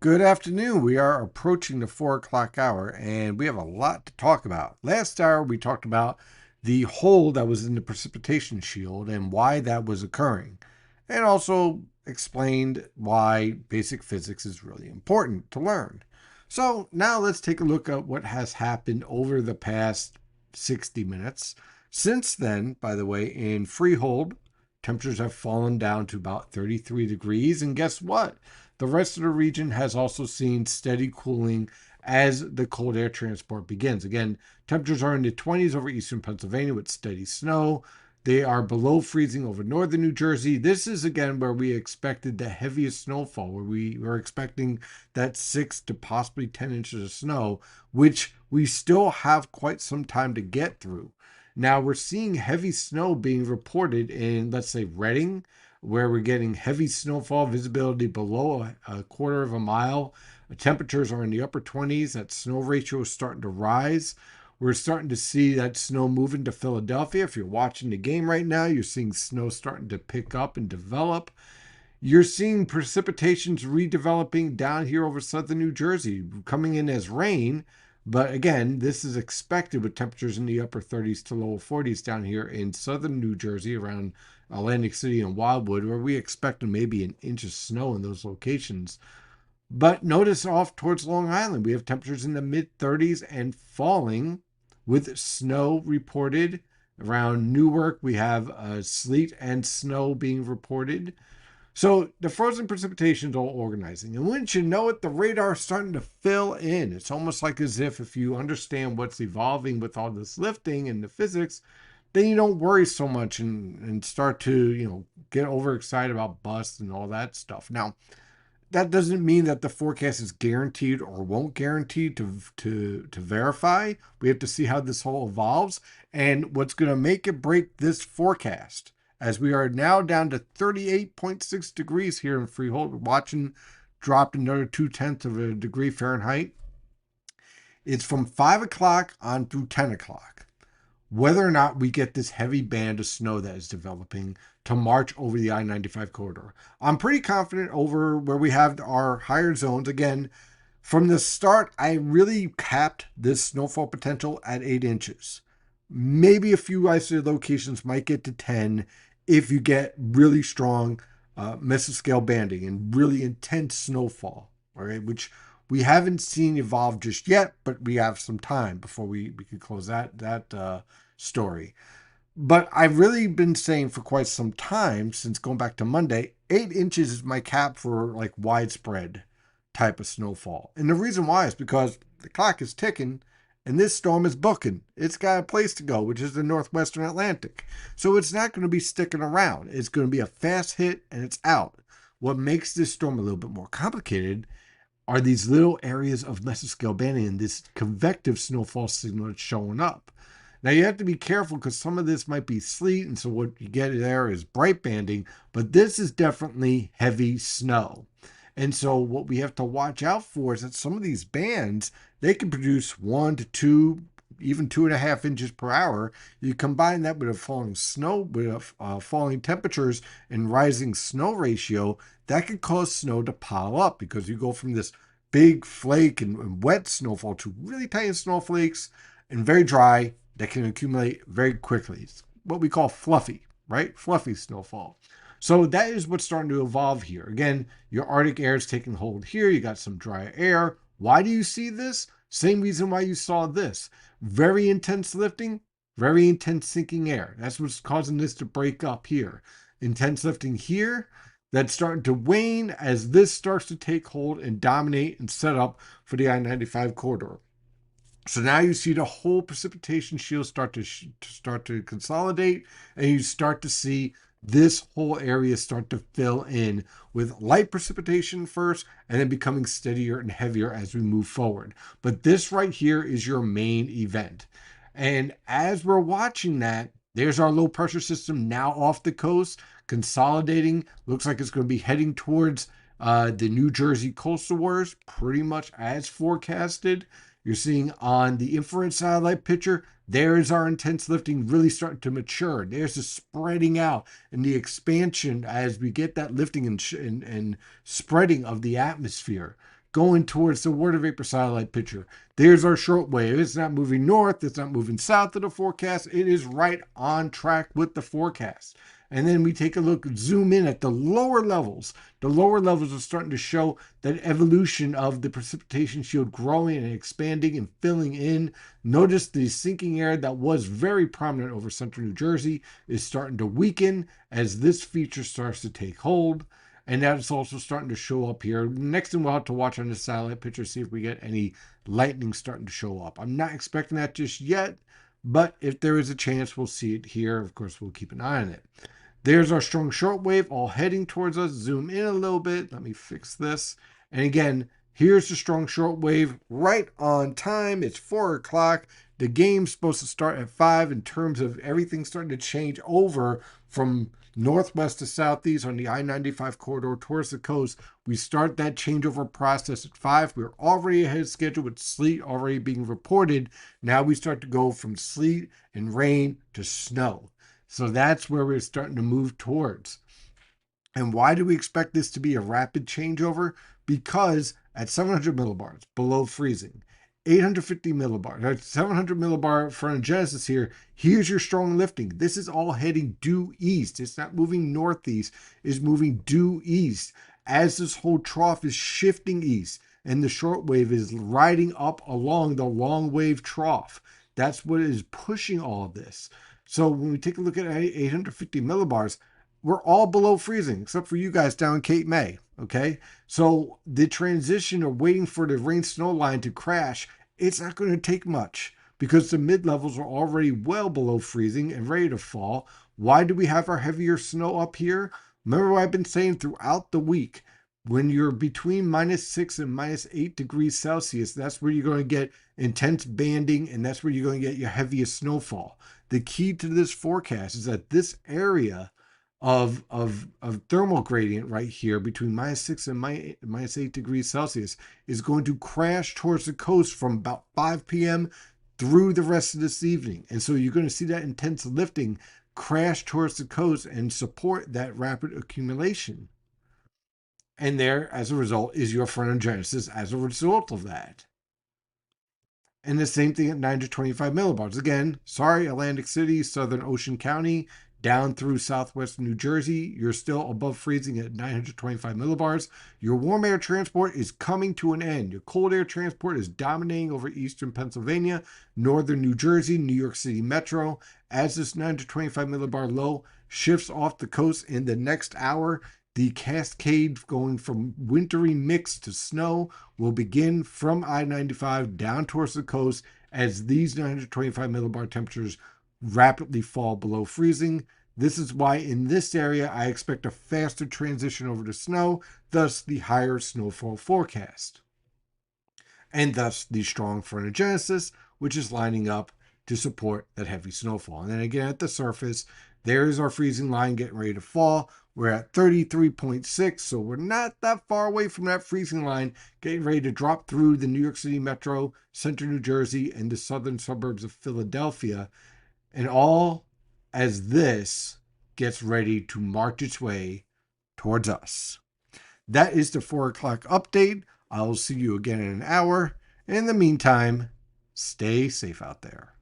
Good afternoon. We are approaching the 4 o'clock hour and we have a lot to talk about. Last hour, we talked about the hole that was in the precipitation shield and why that was occurring, and also explained why basic physics is really important to learn. So, now let's take a look at what has happened over the past 60 minutes. Since then, by the way, in Freehold, temperatures have fallen down to about 33 degrees. And guess what? The rest of the region has also seen steady cooling as the cold air transport begins. Again, temperatures are in the 20s over eastern Pennsylvania with steady snow. They are below freezing over northern New Jersey. This is again where we expected the heaviest snowfall, where we were expecting that 6 to possibly 10 inches of snow, which we still have quite some time to get through. Now we're seeing heavy snow being reported in, let's say, Reading, where we're getting heavy snowfall, visibility below a quarter of a mile. Temperatures are in the upper 20s. That snow ratio is starting to rise. We're starting to see that snow move into Philadelphia. If you're watching the game right now, you're seeing snow starting to pick up and develop. You're seeing precipitations redeveloping down here over southern New Jersey, coming in as rain. But again, this is expected with temperatures in the upper 30s to lower 40s down here in southern New Jersey around Atlantic City and Wildwood, where we expect maybe an inch of snow in those locations. But notice off towards Long Island, we have temperatures in the mid 30s and falling with snow reported. Around Newark, we have sleet and snow being reported. So the frozen precipitation is all organizing. And wouldn't you know it, the radar is starting to fill in. It's almost like as if you understand what's evolving with all this lifting and the physics, then you don't worry so much and start to, get overexcited about busts and all that stuff. Now, that doesn't mean that the forecast is guaranteed or won't guarantee to verify. We have to see how this whole evolves and what's going to make it break this forecast. As we are now down to 38.6 degrees here in Freehold, we're watching dropped another 2/10 of a degree Fahrenheit. It's from 5 o'clock on through 10 o'clock. Whether or not we get this heavy band of snow that is developing to march over the I-95 corridor. I'm pretty confident over where we have our higher zones. Again, from the start, I really capped this snowfall potential at 8 inches. Maybe a few isolated locations might get to 10 if you get really strong mesoscale banding and really intense snowfall, all right, which we haven't seen evolve just yet, but we have some time before we could close that story. But I've really been saying for quite some time, since going back to Monday, 8 inches is my cap for like widespread type of snowfall. And the reason why is because the clock is ticking and this storm is booking. It's got a place to go, which is the northwestern Atlantic. So it's not going to be sticking around. It's going to be a fast hit and it's out. What makes this storm a little bit more complicated are these little areas of mesoscale banding and this convective snowfall signal that's showing up. Now you have to be careful because some of this might be sleet, and so what you get there is bright banding, but this is definitely heavy snow. And so what we have to watch out for is that some of these bands, they can produce 1 to 2, even 2.5 inches per hour. You combine that with a falling snow, with falling temperatures and rising snow ratio, that could cause snow to pile up because you go from this big flake and wet snowfall to really tiny snowflakes and very dry that can accumulate very quickly. It's what we call fluffy, right? Fluffy snowfall. So that is what's starting to evolve here. Again, your Arctic air is taking hold here. You got some dry air. Why do you see this? Same reason why you saw this. Very intense lifting, very intense sinking air. That's what's causing this to break up here. Intense lifting here, that's starting to wane as this starts to take hold and dominate and set up for the I-95 corridor. So now you see the whole precipitation shield start to consolidate, and you start to see this whole area start to fill in with light precipitation first, and then becoming steadier and heavier as we move forward. But this right here is your main event. And as we're watching that, there's our low pressure system now off the coast, consolidating. Looks like it's going to be heading towards the New Jersey coastal waters, pretty much as forecasted. You're seeing on the infrared satellite picture, there is our intense lifting really starting to mature. There's the spreading out and the expansion as we get that lifting and spreading of the atmosphere going towards the water vapor satellite picture. There's our short wave. It's not moving north. It's not moving south of the forecast. It is right on track with the forecast. And then we take a look, zoom in at the lower levels. The lower levels are starting to show that evolution of the precipitation shield growing and expanding and filling in. Notice the sinking air that was very prominent over central New Jersey is starting to weaken as this feature starts to take hold. And that is also starting to show up here. Next thing we'll have to watch on the satellite picture, see if we get any lightning starting to show up. I'm not expecting that just yet, but if there is a chance, we'll see it here. Of course, we'll keep an eye on it. There's our strong shortwave all heading towards us. Zoom in a little bit. Let me fix this. And again, here's the strong shortwave right on time. It's 4 o'clock. The game's supposed to start at 5 in terms of everything starting to change over from northwest to southeast on the I-95 corridor towards the coast. We start that changeover process at 5. We're already ahead of schedule with sleet already being reported. Now we start to go from sleet and rain to snow. So that's where we're starting to move towards. And why do we expect this to be a rapid changeover? Because at 700 millibars, below freezing, 850 millibars, 700 millibar frontogenesis here, here's your strong lifting. This is all heading due east. It's not moving northeast, it's moving due east as this whole trough is shifting east and the short wave is riding up along the long wave trough. That's what is pushing all of this. So when we take a look at 850 millibars, we're all below freezing, except for you guys down in Cape May, okay? So the transition of waiting for the rain snow line to crash, it's not going to take much because the mid-levels are already well below freezing and ready to fall. Why do we have our heavier snow up here? Remember what I've been saying throughout the week. When you're between -6 and -8 degrees Celsius, that's where you're going to get intense banding, and that's where you're going to get your heaviest snowfall. The key to this forecast is that this area of thermal gradient right here between -6 and -8 degrees Celsius is going to crash towards the coast from about 5 p.m. through the rest of this evening. And so you're going to see that intense lifting crash towards the coast and support that rapid accumulation. And there, as a result, is your frontogenesis as a result of that. And the same thing at 925 millibars. Again, sorry, Atlantic City, Southern Ocean County, down through southwest New Jersey, you're still above freezing at 925 millibars. Your warm air transport is coming to an end. Your cold air transport is dominating over eastern Pennsylvania, northern New Jersey, New York City Metro. As this 925 millibar low shifts off the coast in the next hour, the cascade going from wintry mix to snow will begin from I-95 down towards the coast as these 925 millibar temperatures rapidly fall below freezing. This is why in this area I expect a faster transition over to snow, thus the higher snowfall forecast. And thus the strong frontogenesis, which is lining up to support that heavy snowfall. And then again at the surface, there's our freezing line getting ready to fall. We're at 33.6, so we're not that far away from that freezing line, getting ready to drop through the New York City Metro, central New Jersey, and the southern suburbs of Philadelphia. And all as this gets ready to march its way towards us. That is the 4 o'clock update. I'll see you again in an hour. In the meantime, stay safe out there.